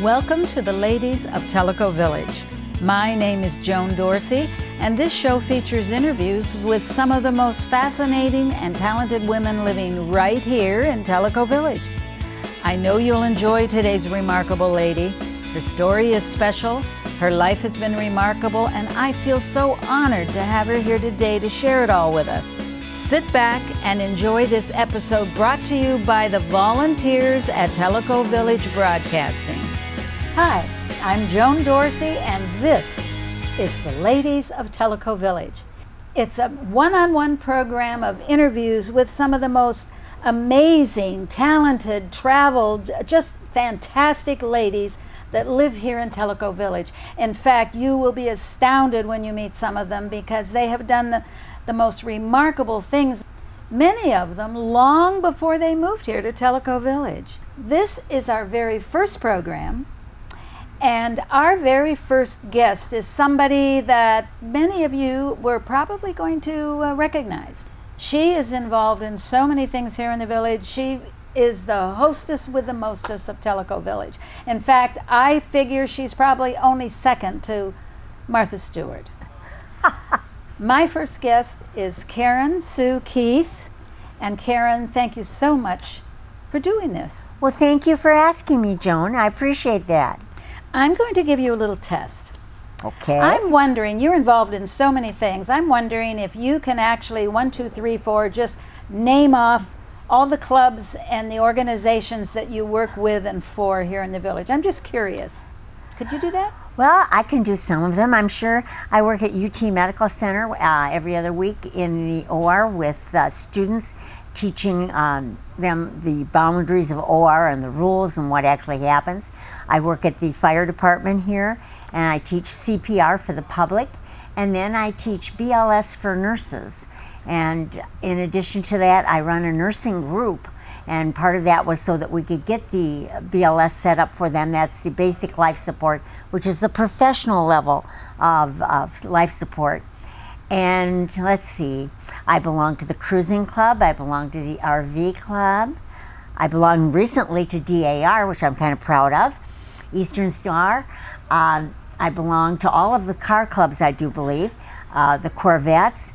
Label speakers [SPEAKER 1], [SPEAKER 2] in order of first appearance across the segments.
[SPEAKER 1] Welcome to the ladies of Tellico Village. My name is Joan Dorsey, and this show features interviews with some of the most fascinating and talented women living right here in Tellico Village. I know you'll enjoy today's remarkable lady. Her story is special, her life has been remarkable, and I feel so honored to have her here today to share it all with us. Sit back and enjoy this episode brought to you by the volunteers at Tellico Village Broadcasting. Hi, I'm Joan Dorsey, and this is the Ladies of Tellico Village. It's a one-on-one program of interviews with some of the most amazing, talented, traveled, just fantastic ladies that live here in Tellico Village. In fact, you will be astounded when you meet some of them because they have done the most remarkable things, many of them long before they moved here to Tellico Village. This is our very first program. And our very first guest is somebody that many of you were probably going to recognize. She is involved in so many things here in the village. She is the hostess with the mostest of Tellico Village. In fact, I figure she's probably only second to Martha Stewart. My first guest is Karen Sue Keith. And Karen, thank you so much for doing this.
[SPEAKER 2] Well, thank you for asking me, Joan. I appreciate that.
[SPEAKER 1] I'm going to give you a little test.
[SPEAKER 2] Okay.
[SPEAKER 1] I'm wondering, you're involved in so many things. I'm wondering if you can actually, 1, 2, 3, 4, just name off all the clubs and the organizations that you work with and for here in the village. I'm just curious. Could you do that?
[SPEAKER 2] Well, I can do some of them. I'm sure I work at UT Medical Center every other week in the OR with students, teaching them the boundaries of OR and the rules and what actually happens. I work at the fire department here, and I teach CPR for the public, and then I teach BLS for nurses. And in addition to that, I run a nursing group, and part of that was so that we could get the BLS set up for them. That's the basic life support, which is the professional level of life support. And let's see, I belong to the cruising club, I belong to the RV club, I belong recently to DAR, which I'm kind of proud of, Eastern Star. I belong to all of the car clubs, I do believe, the Corvettes,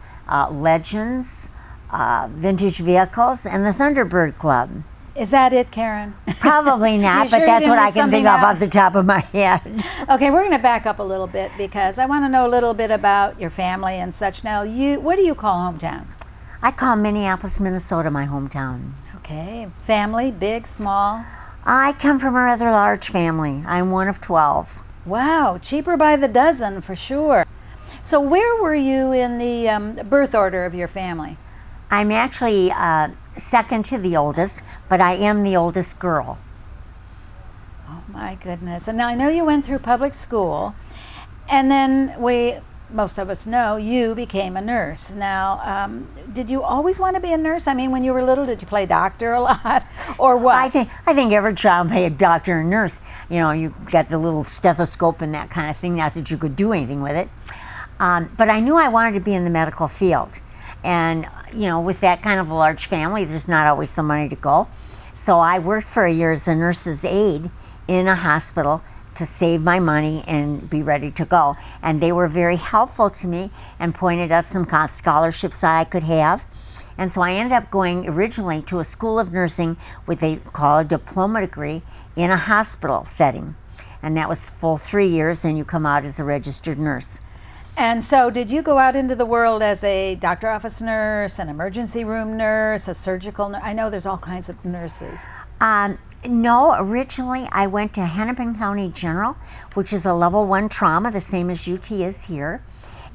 [SPEAKER 2] Legends, Vintage Vehicles, and the Thunderbird Club.
[SPEAKER 1] Is that it, Karen?
[SPEAKER 2] Probably not, but that's what I can think of off the top of my head.
[SPEAKER 1] Okay, we're going to back up a little bit because I want to know a little bit about your family and such. Now, what do you call hometown?
[SPEAKER 2] I call Minneapolis, Minnesota my hometown.
[SPEAKER 1] Okay, family, big, small?
[SPEAKER 2] I come from a rather large family. I'm one of 12.
[SPEAKER 1] Wow, cheaper by the dozen for sure. So where were you in the birth order of your family?
[SPEAKER 2] I'm actually second to the oldest, but I am the oldest girl.
[SPEAKER 1] Oh my goodness. And now I know you went through public school, and then most of us know you became a nurse. Now, did you always want to be a nurse? I mean, when you were little, did you play doctor a lot, or what?
[SPEAKER 2] I think every child played a doctor and nurse. You know, you got the little stethoscope and that kind of thing, not that you could do anything with it. But I knew I wanted to be in the medical field. And, you know, with that kind of a large family, there's not always the money to go. So I worked for a year as a nurse's aide in a hospital to save my money and be ready to go. And they were very helpful to me and pointed out some scholarships that I could have. And so I ended up going originally to a school of nursing with a diploma degree in a hospital setting. And that was full 3 years, and you come out as a registered nurse.
[SPEAKER 1] And so did you go out into the world as a doctor office nurse, an emergency room nurse, a surgical nurse? I know there's all kinds of nurses.
[SPEAKER 2] No, originally I went to Hennepin County General, which is a level 1 trauma, the same as UT is here.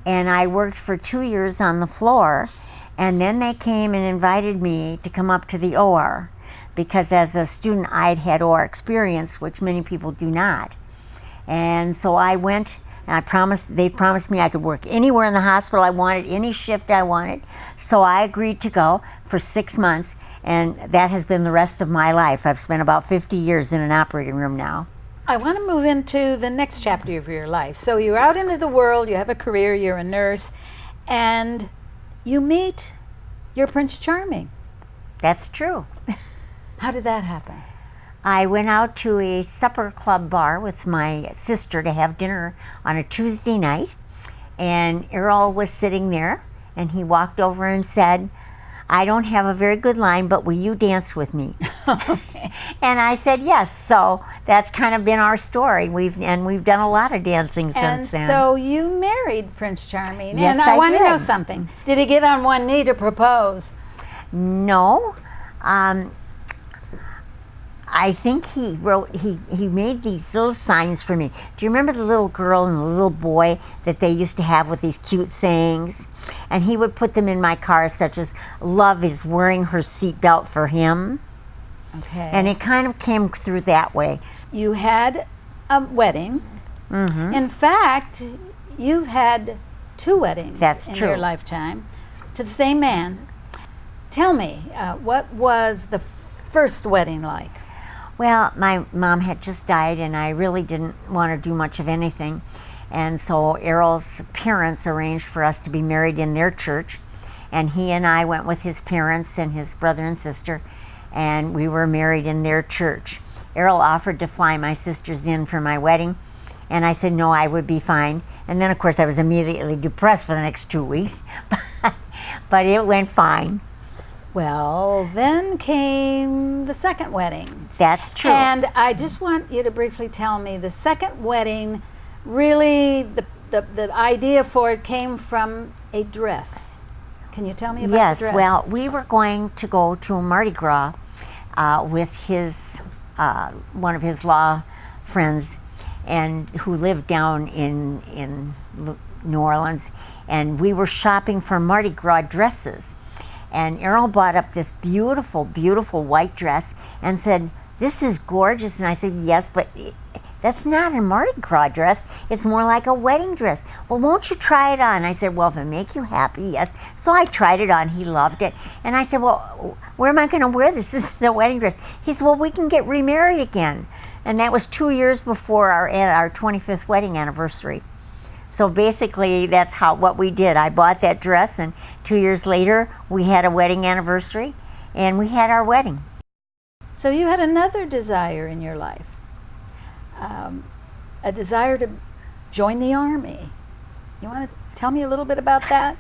[SPEAKER 2] And I worked for 2 years on the floor, and then they came and invited me to come up to the OR, because as a student I'd had OR experience, which many people do not. And so I went. And they promised me I could work anywhere in the hospital I wanted, any shift I wanted. So I agreed to go for 6 months, and that has been the rest of my life. I've spent about 50 years in an operating room now.
[SPEAKER 1] I want to move into the next chapter of your life. So you're out into the world, you have a career, you're a nurse, and you meet your Prince Charming.
[SPEAKER 2] That's true.
[SPEAKER 1] How did that happen?
[SPEAKER 2] I went out to a supper club bar with my sister to have dinner on a Tuesday night, and Errol was sitting there, and he walked over and said, "I don't have a very good line, but will you dance with me?" And I said yes. So that's kind of been our story. We've done a lot of dancing since then.
[SPEAKER 1] And so you married Prince Charming.
[SPEAKER 2] Yes,
[SPEAKER 1] and
[SPEAKER 2] I
[SPEAKER 1] want to know
[SPEAKER 2] did.
[SPEAKER 1] something. Did he get on one knee to propose?
[SPEAKER 2] No. I think he made these little signs for me. Do you remember the little girl and the little boy that they used to have with these cute sayings? And he would put them in my car, such as, "Love is wearing her seatbelt for him."
[SPEAKER 1] Okay.
[SPEAKER 2] And it kind of came through that way.
[SPEAKER 1] You had a wedding.
[SPEAKER 2] Mm-hmm.
[SPEAKER 1] In fact, you had 2 weddings
[SPEAKER 2] That's
[SPEAKER 1] in
[SPEAKER 2] true.
[SPEAKER 1] your lifetime to the same man. Tell me, what was the first wedding like?
[SPEAKER 2] Well, my mom had just died, and I really didn't want to do much of anything. And so Errol's parents arranged for us to be married in their church. And he and I went with his parents and his brother and sister, and we were married in their church. Errol offered to fly my sisters in for my wedding, and I said no, I would be fine. And then, of course, I was immediately depressed for the next 2 weeks, but it went fine.
[SPEAKER 1] Well, then came the second wedding.
[SPEAKER 2] That's true.
[SPEAKER 1] And I just want you to briefly tell me, the second wedding, really, the idea for it came from a dress. Can you tell me about
[SPEAKER 2] Yes,
[SPEAKER 1] the dress?
[SPEAKER 2] well, we were going to go to Mardi Gras with his one of his law friends, and who lived down in New Orleans, and we were shopping for Mardi Gras dresses. And Errol bought up this beautiful, beautiful white dress and said, "This is gorgeous." And I said, "Yes, but that's not a Mardi Gras dress. It's more like a wedding dress." "Well, won't you try it on?" I said, "Well, if it make you happy, yes." So I tried it on. He loved it. And I said, "Well, where am I going to wear this? This is the wedding dress." He said, "Well, we can get remarried again." And that was 2 years before our 25th wedding anniversary. So basically, that's what we did. I bought that dress, and 2 years later, we had a wedding anniversary, and we had our wedding.
[SPEAKER 1] So you had another desire in your life, a desire to join the Army. You want to tell me a little bit about that?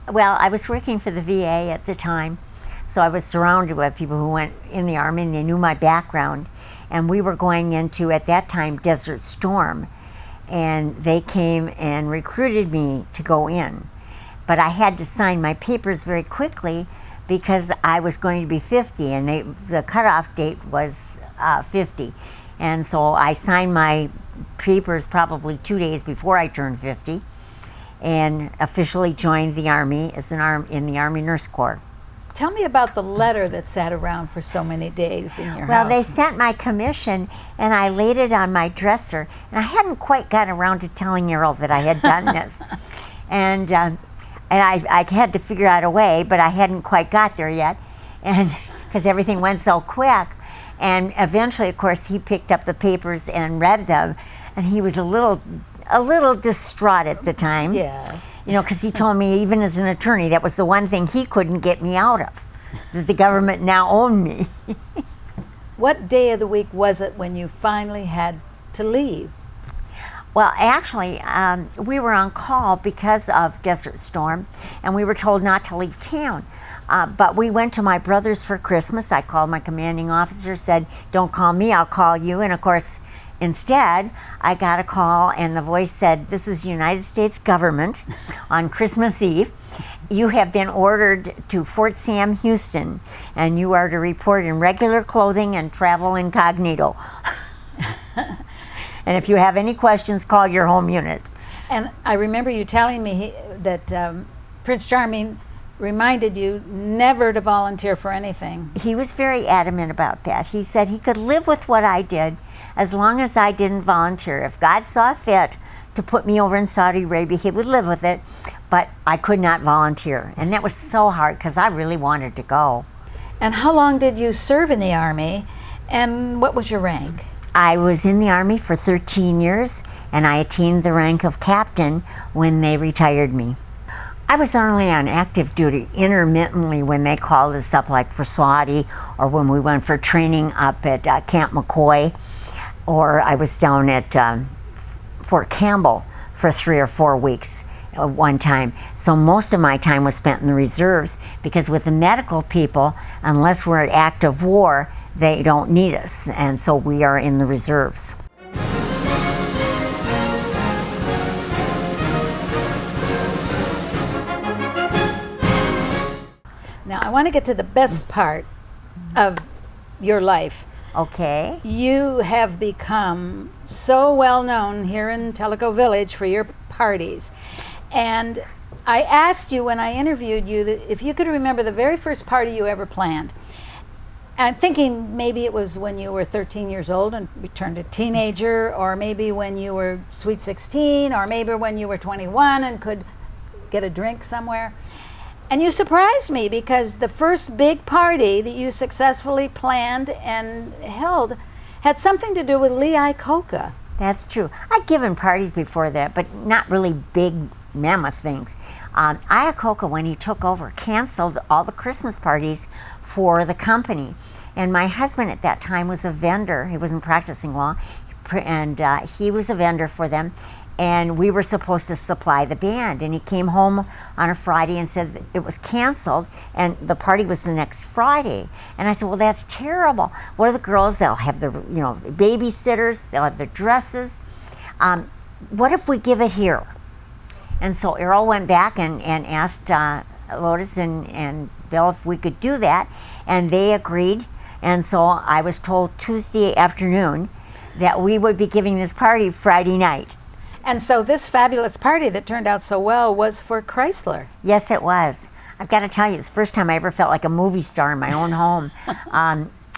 [SPEAKER 2] Well, I was working for the VA at the time, so I was surrounded by people who went in the Army, and they knew my background. And we were going into, at that time, Desert Storm. And they came and recruited me to go in. But I had to sign my papers very quickly because I was going to be 50, and the cutoff date was 50. And so I signed my papers probably 2 days before I turned 50, and officially joined the Army as in the Army Nurse Corps.
[SPEAKER 1] Tell me about the letter that sat around for so many days in your house.
[SPEAKER 2] Well, they sent my commission, and I laid it on my dresser, and I hadn't quite gotten around to telling Errol that I had done this. And I had to figure out a way, but I hadn't quite got there yet, and because everything went so quick. And eventually, of course, he picked up the papers and read them, and he was a little distraught at the time.
[SPEAKER 1] Yes.
[SPEAKER 2] You know, because he told me, even as an attorney, that was the one thing he couldn't get me out of, that the government now owned me.
[SPEAKER 1] What day of the week was it when you finally had to leave?
[SPEAKER 2] Well, actually, we were on call because of Desert Storm, and we were told not to leave town. But we went to my brother's for Christmas. I called my commanding officer, said, "Don't call me, I'll call you." And of course, instead, I got a call, and the voice said, "This is United States government on Christmas Eve. You have been ordered to Fort Sam, Houston, and you are to report in regular clothing and travel incognito. And if you have any questions, call your home unit."
[SPEAKER 1] And I remember you telling me that Prince Charming reminded you never to volunteer for anything.
[SPEAKER 2] He was very adamant about that. He said he could live with what I did as long as I didn't volunteer. If God saw fit to put me over in Saudi Arabia, he would live with it, but I could not volunteer. And that was so hard because I really wanted to go.
[SPEAKER 1] And how long did you serve in the Army, and what was your rank?
[SPEAKER 2] I was in the Army for 13 years, and I attained the rank of captain when they retired me. I was only on active duty intermittently when they called us up, like for Saudi, or when we went for training up at Camp McCoy, or I was down at Fort Campbell for 3 or 4 weeks one time. So most of my time was spent in the reserves, because with the medical people, unless we're at active war, they don't need us, and so we are in the reserves.
[SPEAKER 1] Now, I want to get to the best part of your life.
[SPEAKER 2] Okay.
[SPEAKER 1] You have become so well known here in Tellico Village for your parties. And I asked you when I interviewed you that if you could remember the very first party you ever planned. I'm thinking maybe it was when you were 13 years old and turned a teenager, or maybe when you were sweet 16, or maybe when you were 21 and could get a drink somewhere. And you surprised me, because the first big party that you successfully planned and held had something to do with Lee Iacocca.
[SPEAKER 2] That's true. I'd given parties before that, but not really big mammoth things. Iacocca, when he took over, canceled all the Christmas parties for the company. And my husband at that time was a vendor. He wasn't practicing law, and he was a vendor for them. And we were supposed to supply the band. And he came home on a Friday and said it was canceled, and the party was the next Friday. And I said, well, that's terrible. What are the girls? They'll have their, babysitters. They'll have their dresses. What if we give it here? And so Errol went back and asked Lotus and Bill if we could do that, and they agreed. And so I was told Tuesday afternoon that we would be giving this party Friday night.
[SPEAKER 1] And so this fabulous party that turned out so well was for Chrysler.
[SPEAKER 2] Yes, it was. I've got to tell you, it's the first time I ever felt like a movie star in my own home,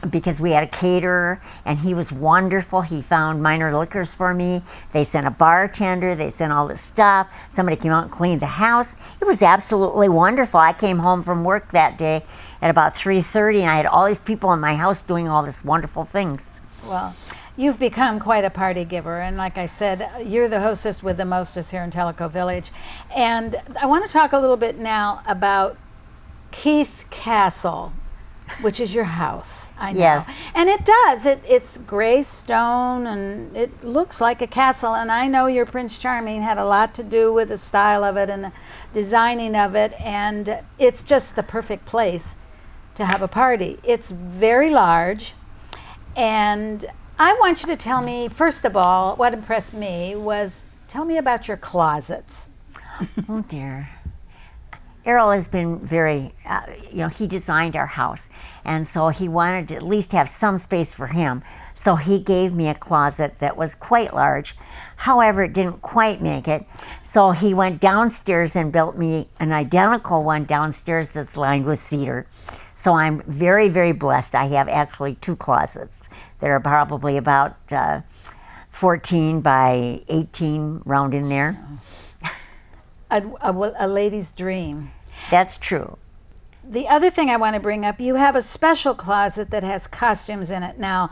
[SPEAKER 2] because we had a caterer, and he was wonderful. He found minor liquors for me. They sent a bartender. They sent all this stuff. Somebody came out and cleaned the house. It was absolutely wonderful. I came home from work that day at about 3:30, and I had all these people in my house doing all these wonderful things.
[SPEAKER 1] Well, you've become quite a party giver, and like I said, you're the hostess with the mostest here in Tellico Village. And I want to talk a little bit now about Keith Castle, which is your house, I know.
[SPEAKER 2] Yes.
[SPEAKER 1] And it does. It's gray stone, and it looks like a castle, and I know your Prince Charming had a lot to do with the style of it and the designing of it, and it's just the perfect place to have a party. It's very large, and I want you to tell me, first of all, what impressed me was, tell me about your closets.
[SPEAKER 2] Oh dear. Errol has been very, he designed our house, and so he wanted to at least have some space for him. So he gave me a closet that was quite large. However, it didn't quite make it. So he went downstairs and built me an identical one downstairs that's lined with cedar. So I'm very, very blessed. I have actually 2 closets. They're probably about 14 by 18, round in there.
[SPEAKER 1] A lady's dream.
[SPEAKER 2] That's true.
[SPEAKER 1] The other thing I want to bring up, you have a special closet that has costumes in it. Now,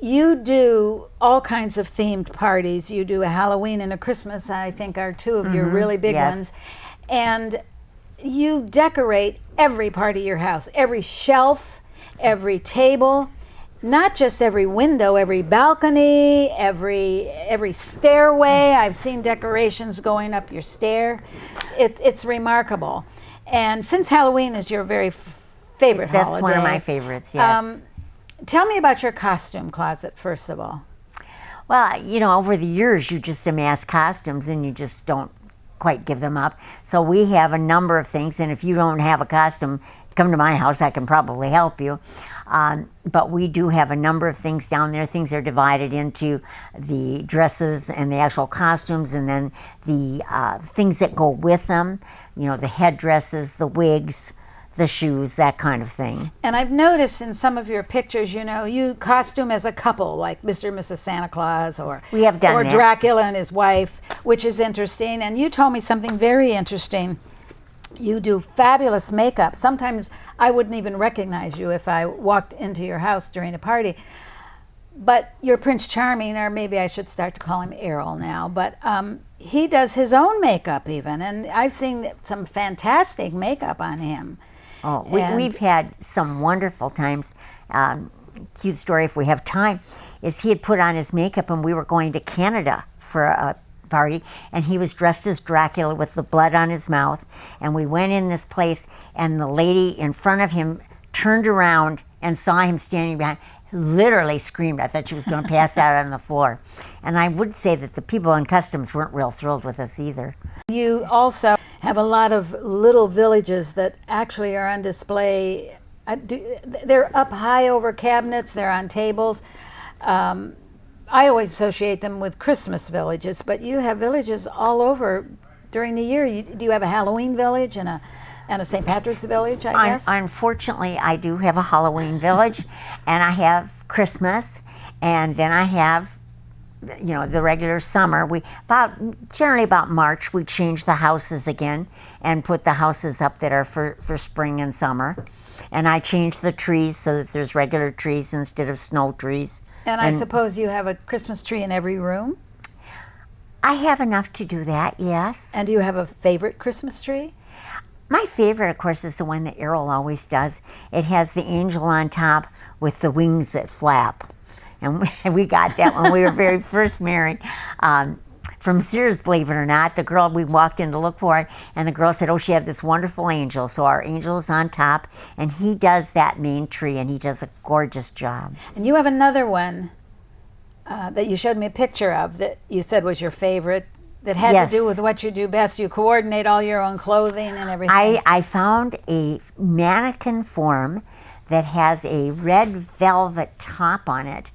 [SPEAKER 1] you do all kinds of themed parties. You do a Halloween and a Christmas, I think, are 2 of your really big ones. And you decorate every part of your house, every shelf, every table, not just every window, every balcony, every stairway. I've seen decorations going up your stair. It's remarkable. And since Halloween is your very favorite holiday.
[SPEAKER 2] That's one of my favorites, yes.
[SPEAKER 1] Tell me about your costume closet, first of all.
[SPEAKER 2] Well, over the years, you just amass costumes and you just don't quite give them up. So we have a number of things, and if you don't have a costume, come to my house, I can probably help you. But we do have a number of things down there. Things are divided into the dresses and the actual costumes, and then the things that go with them, the headdresses, the wigs, the shoes, that kind of thing.
[SPEAKER 1] And I've noticed in some of your pictures, you costume as a couple, like Mr. and Mrs. Santa Claus, or
[SPEAKER 2] we have done that.
[SPEAKER 1] Dracula and his wife, which is interesting. And you told me something very interesting. You do fabulous makeup. Sometimes I wouldn't even recognize you if I walked into your house during a party. But your Prince Charming, or maybe I should start to call him Errol now, but he does his own makeup even, and I've seen some fantastic makeup on him.
[SPEAKER 2] Oh, we've had some wonderful times. Cute story, if we have time, is he had put on his makeup and we were going to Canada for a party, and he was dressed as Dracula with the blood on his mouth, and we went in this place, and the lady in front of him turned around and saw him standing behind, literally screamed. I thought she was going to pass out on the floor. And I would say that the people in customs weren't real thrilled with us either.
[SPEAKER 1] You also have a lot of little villages that actually are on display. They're up high over cabinets, they're on tables. I always associate them with Christmas villages, but you have villages all over during the year. Do you have a Halloween village and a St. Patrick's village, I guess?
[SPEAKER 2] Unfortunately, I do have a Halloween village, and I have Christmas, and then I have, the regular summer. Generally about March, we change the houses again and put the houses up that are for spring and summer. And I change the trees so that there's regular trees instead of snow trees.
[SPEAKER 1] And I suppose you have a Christmas tree in every room?
[SPEAKER 2] I have enough to do that, yes.
[SPEAKER 1] And do you have a favorite Christmas tree?
[SPEAKER 2] My favorite, of course, is the one that Errol always does. It has the angel on top with the wings that flap. And we got that when we were very first married. From Sears, believe it or not, the girl, we walked in to look for it, and the girl said, she had this wonderful angel. So our angel is on top, and he does that main tree, and he does a gorgeous job.
[SPEAKER 1] And you have another one that you showed me a picture of that you said was your favorite, that had to do with what you do best. You coordinate all your own clothing and everything. I
[SPEAKER 2] found a mannequin form that has a red velvet top on it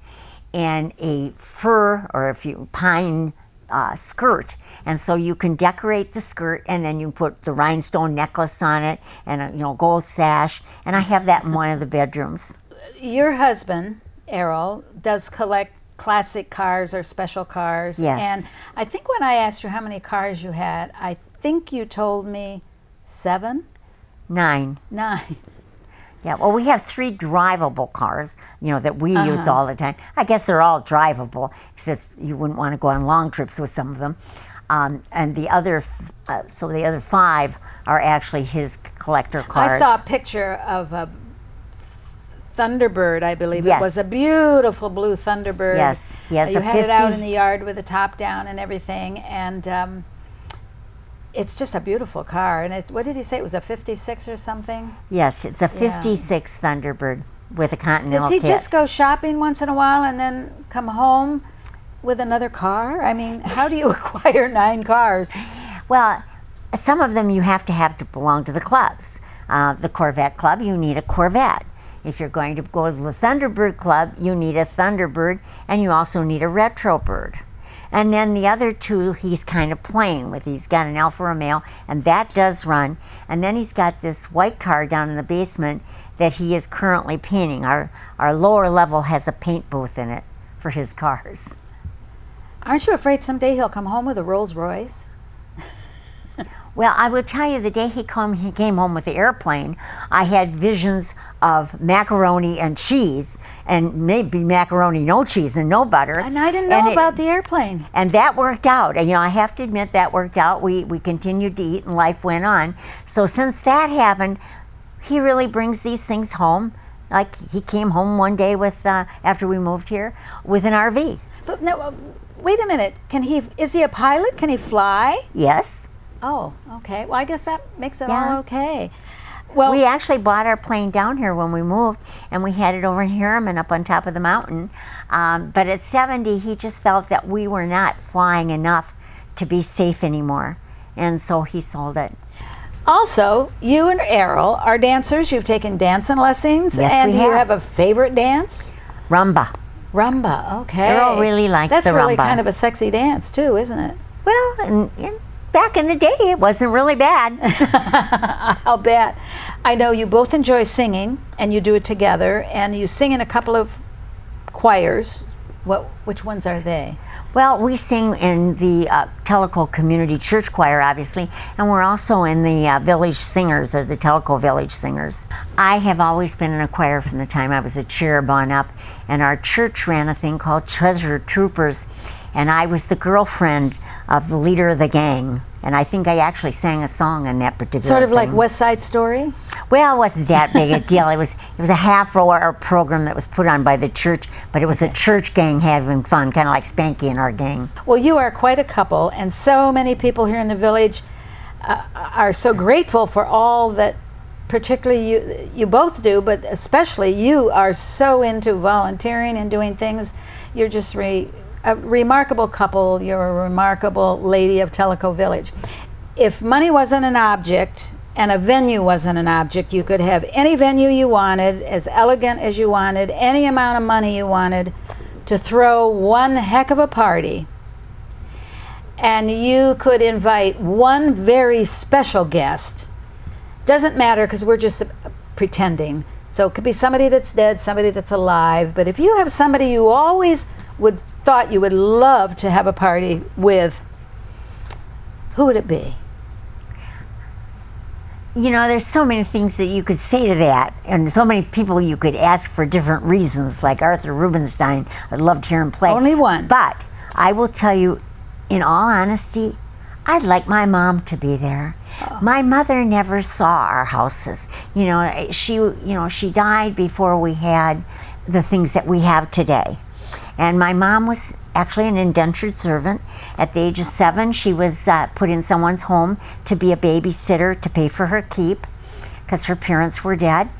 [SPEAKER 2] and a fur or pine skirt, and so you can decorate the skirt, and then you put the rhinestone necklace on it and a gold sash, and I have that in one of the bedrooms.
[SPEAKER 1] Your husband, Errol, does collect classic cars or special cars.
[SPEAKER 2] Yes.
[SPEAKER 1] And I think when I asked you how many cars you had, I think you told me 7?
[SPEAKER 2] 9.
[SPEAKER 1] 9.
[SPEAKER 2] Yeah, well, we have 3 drivable cars, that we use all the time. I guess they're all drivable, because you wouldn't want to go on long trips with some of them. And the other 5 are actually his collector cars.
[SPEAKER 1] I saw a picture of a Thunderbird, I believe.
[SPEAKER 2] Yes.
[SPEAKER 1] It was a beautiful blue Thunderbird.
[SPEAKER 2] Yes, he has
[SPEAKER 1] you
[SPEAKER 2] a
[SPEAKER 1] had
[SPEAKER 2] 50.
[SPEAKER 1] it out in the yard with the top down and everything, and it's just a beautiful car. And what did he say? It was a 56 or something?
[SPEAKER 2] Yes, it's a 56 Thunderbird with a Continental
[SPEAKER 1] kit. Does he
[SPEAKER 2] kit.
[SPEAKER 1] just go shopping once in a while and then come home with another car? I mean, how do you acquire 9 cars?
[SPEAKER 2] Well, some of them you have to belong to the clubs. The Corvette Club, you need a Corvette. If you're going to go to the Thunderbird Club, you need a Thunderbird, and you also need a Retrobird. And then the other 2, he's kind of playing with. He's got an Alfa Romeo, and that does run. And then he's got this white car down in the basement that he is currently painting. Our lower level has a paint booth in it for his cars.
[SPEAKER 1] Aren't you afraid someday he'll come home with a Rolls Royce?
[SPEAKER 2] Well, I will tell you, the day he came home with the airplane, I had visions of macaroni and cheese, and maybe macaroni, no cheese, and no butter.
[SPEAKER 1] And I didn't know about the airplane.
[SPEAKER 2] And that worked out. I have to admit that worked out. We continued to eat, and life went on. So since that happened, he really brings these things home. Like he came home one day with after we moved here with an RV.
[SPEAKER 1] But no, wait a minute. Is he a pilot? Can he fly?
[SPEAKER 2] Yes.
[SPEAKER 1] Oh, okay. Well, I guess that makes it all okay. Well,
[SPEAKER 2] we actually bought our plane down here when we moved, and we had it over in Harriman up on top of the mountain. But at 70, he just felt that we were not flying enough to be safe anymore, and so he sold it.
[SPEAKER 1] Also, you and Errol are dancers. You've taken dancing lessons.
[SPEAKER 2] Yes,
[SPEAKER 1] and
[SPEAKER 2] we
[SPEAKER 1] do you
[SPEAKER 2] have
[SPEAKER 1] have a favorite dance?
[SPEAKER 2] Rumba.
[SPEAKER 1] Rumba, okay.
[SPEAKER 2] Errol really likes the rumba.
[SPEAKER 1] That's really kind of a sexy dance, too, isn't it?
[SPEAKER 2] Well, and back in the day, it wasn't really bad.
[SPEAKER 1] I'll bet. I know you both enjoy singing, and you do it together, and you sing in a couple of choirs, Which ones are they?
[SPEAKER 2] Well, we sing in the Tellico Community Church Choir, obviously, and we're also in the Village Singers, or the Tellico Village Singers. I have always been in a choir from the time I was a cherub on up, and our church ran a thing called Treasure Troopers, and I was the girlfriend of the leader of the gang, and I think I actually sang a song in that particular
[SPEAKER 1] Sort of
[SPEAKER 2] thing.
[SPEAKER 1] like West Side Story?
[SPEAKER 2] Well, it wasn't that big a deal. It was a half-hour program that was put on by the church, but it was a church gang having fun, kind of like Spanky and our gang.
[SPEAKER 1] Well, you are quite a couple, and so many people here in the village are so grateful for all that, particularly you both do, but especially you are so into volunteering and doing things. You're just a remarkable couple. You're a remarkable lady of Tellico Village. If money wasn't an object and a venue wasn't an object, you could have any venue you wanted, as elegant as you wanted, any amount of money you wanted to throw one heck of a party. And you could invite one very special guest. Doesn't matter, because we're just pretending. So it could be somebody that's dead, somebody that's alive. But if you have somebody you always thought you would love to have a party with, who would it be?
[SPEAKER 2] You know, there's so many things that you could say to that, and so many people you could ask for different reasons, like Arthur Rubinstein. I'd love to hear him play.
[SPEAKER 1] Only one.
[SPEAKER 2] But I will tell you, in all honesty, I'd like my mom to be there. Oh. My mother never saw our houses. She died before we had the things that we have today. And my mom was actually an indentured servant. At the age of 7, she was put in someone's home to be a babysitter to pay for her keep, because her parents were dead.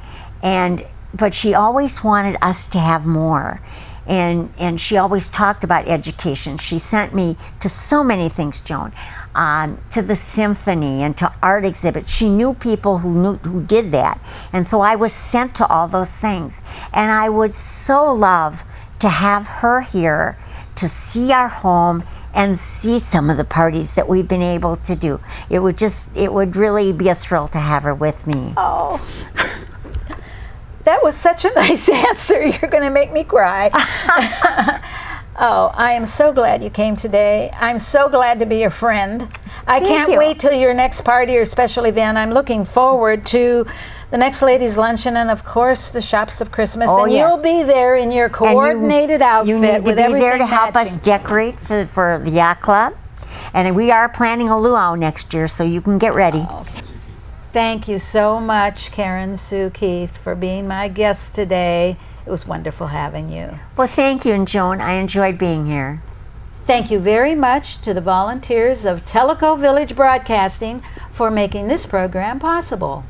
[SPEAKER 2] But she always wanted us to have more. And she always talked about education. She sent me to so many things, Joan, to the symphony and to art exhibits. She knew people who did that. And so I was sent to all those things. And I would so love to have her here to see our home and see some of the parties that we've been able to do. It would really be a thrill to have her with me.
[SPEAKER 1] Oh, that was such a nice answer. You're going to make me cry. Oh, I am so glad you came today. I'm so glad to be your friend. I can't wait till your next party or special event. I'm looking forward to the next ladies' luncheon, and of course the shops of Christmas.
[SPEAKER 2] Oh,
[SPEAKER 1] and
[SPEAKER 2] yes.
[SPEAKER 1] You'll be there in your coordinated outfit.
[SPEAKER 2] You need to
[SPEAKER 1] with
[SPEAKER 2] be
[SPEAKER 1] everything
[SPEAKER 2] there to help
[SPEAKER 1] matching.
[SPEAKER 2] us decorate for the yacht club. And we are planning a luau next year, so you can get ready.
[SPEAKER 1] Oh. Thank you so much, Karen Sue Keith, for being my guest today. It was wonderful having you.
[SPEAKER 2] Well, thank you, and Joan, I enjoyed being here.
[SPEAKER 1] Thank you very much to the volunteers of Tellico Village Broadcasting for making this program possible.